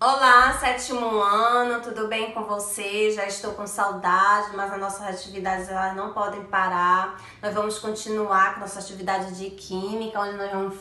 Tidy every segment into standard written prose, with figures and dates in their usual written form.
Olá, sétimo ano, tudo bem com você? Já estou com saudade, mas as nossas atividades elas não podem parar. Nós vamos continuar com nossa atividade de química, onde nós vamos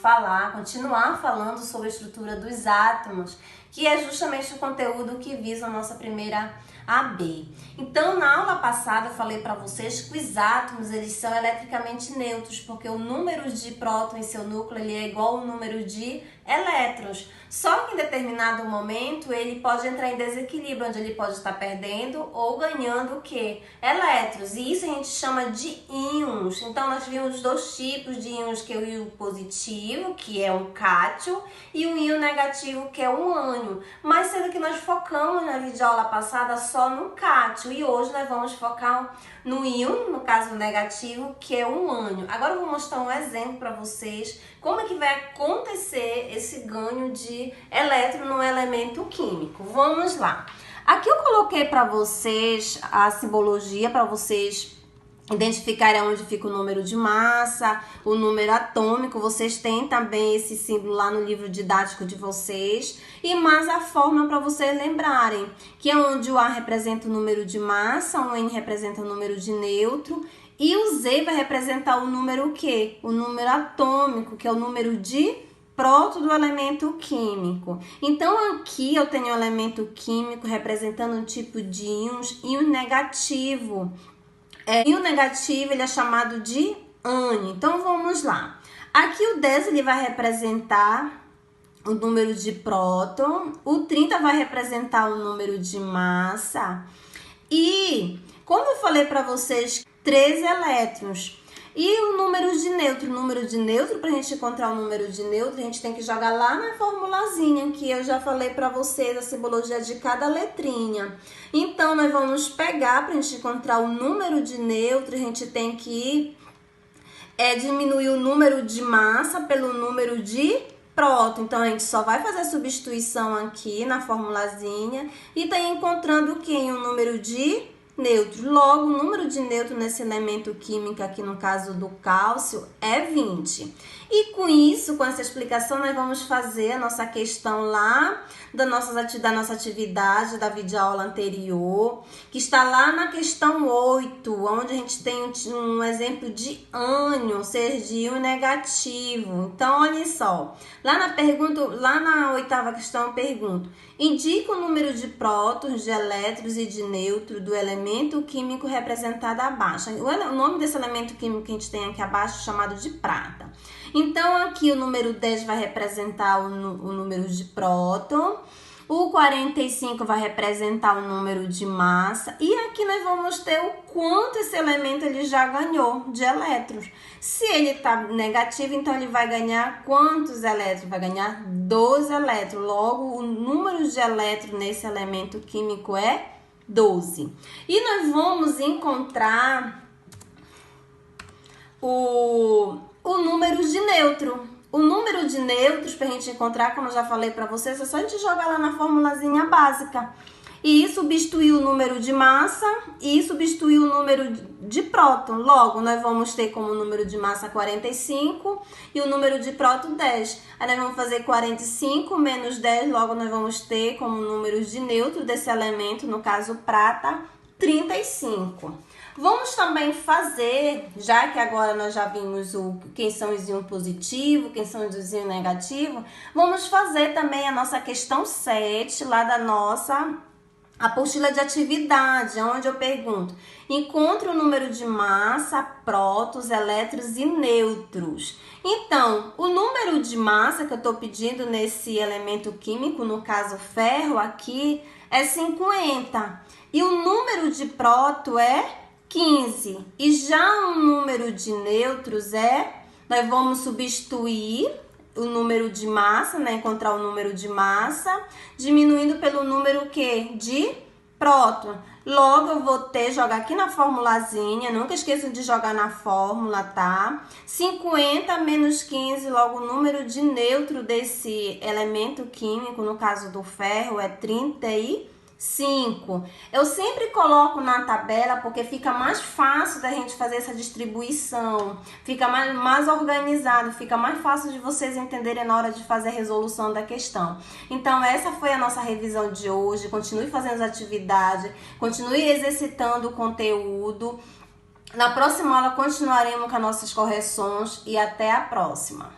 continuar falando sobre a estrutura dos átomos, que é justamente o conteúdo que visa a nossa primeira AB. Então, na aula passada eu falei para vocês que os átomos eles são eletricamente neutros, porque o número de prótons em seu núcleo ele é igual ao número de elétrons. Só que em determinado momento ele pode entrar em desequilíbrio, onde ele pode estar perdendo ou ganhando o quê? Elétrons. E isso a gente chama de íons. Então nós vimos dois tipos de íons, que é o íon positivo, que é um cátion, e o íon negativo, que é um ânion. Mas sendo que nós focamos na videoaula passada só no cátion, e hoje nós vamos focar no íon, no caso negativo, que é um ânion. Agora eu vou mostrar um exemplo para vocês como é que vai acontecer esse ganho de elétron no elemento químico. Vamos lá. Aqui eu coloquei para vocês a simbologia para vocês identificarem onde fica o número de massa, o número atômico. Vocês têm também esse símbolo lá no livro didático de vocês. E mais a forma para vocês lembrarem, que é onde o A representa o número de massa, o N representa o número de neutro, e o Z vai representar o número o quê? O número atômico, que é o número de próton do elemento químico. Então aqui eu tenho o elemento químico representando um tipo de íon negativo. Íon negativo ele é chamado de ânion. Então vamos lá. Aqui o 10 ele vai representar o número de próton, o 30 vai representar o número de massa. E como eu falei para vocês, 13 elétrons. E o número de neutro, para a gente encontrar o número de neutro, a gente tem que jogar lá na formulazinha, que eu já falei para vocês a simbologia de cada letrinha. Então, nós vamos pegar, para a gente encontrar o número de neutro, a gente tem que diminuir o número de massa pelo número de próton. Então, a gente só vai fazer a substituição aqui na formulazinha e tá encontrando o quê? Um número de neutro. Logo, o número de neutro nesse elemento químico, aqui no caso do cálcio, é 20. E com isso, com essa explicação, nós vamos fazer a nossa questão lá da nossa atividade da videoaula anterior, que está lá na questão 8, onde a gente tem um exemplo de ânion, ou seja, de íon negativo. Então, olha só, lá na oitava questão eu pergunto, indica o número de prótons, de elétrons e de nêutrons do elemento químico representado abaixo. O nome desse elemento químico que a gente tem aqui abaixo é chamado de prata. Então, aqui o número 10 vai representar o número de próton, o 45 vai representar o número de massa, e aqui nós vamos ter o quanto esse elemento ele já ganhou de elétrons. Se ele está negativo, então ele vai ganhar quantos elétrons? Vai ganhar 12 elétrons. Logo, o número de elétrons nesse elemento químico é 12. E nós vamos encontrar o número de neutro. O número de nêutrons, para a gente encontrar, como eu já falei para vocês, é só a gente jogar lá na formulazinha básica. E substituir o número de massa e substituir o número de próton. Logo, nós vamos ter como número de massa 45 e o número de próton 10. Aí nós vamos fazer 45 menos 10, logo nós vamos ter como número de neutro desse elemento, no caso prata, 35. Vamos também fazer, já que agora nós já vimos quem são os íons positivos, quem são os íons negativos, vamos fazer também a nossa questão 7, lá da nossa apostila de atividade, onde eu pergunto, encontre o número de massa, prótons, elétrons e nêutrons. Então, o número de massa que eu estou pedindo nesse elemento químico, no caso ferro aqui, é 50. E o número de próton é 15. E já o número de nêutrons nós vamos substituir o número de massa, né? Encontrar o número de massa, diminuindo pelo número o quê? De próton. Logo, eu vou jogar aqui na formulazinha, nunca esqueçam de jogar na fórmula, tá? 50 menos 15, logo o número de neutro desse elemento químico, no caso do ferro, é 35. 5. Eu sempre coloco na tabela porque fica mais fácil da gente fazer essa distribuição, fica mais organizado, fica mais fácil de vocês entenderem na hora de fazer a resolução da questão. Então essa foi a nossa revisão de hoje. Continue fazendo as atividades, continue exercitando o conteúdo. Na próxima aula continuaremos com as nossas correções e até a próxima.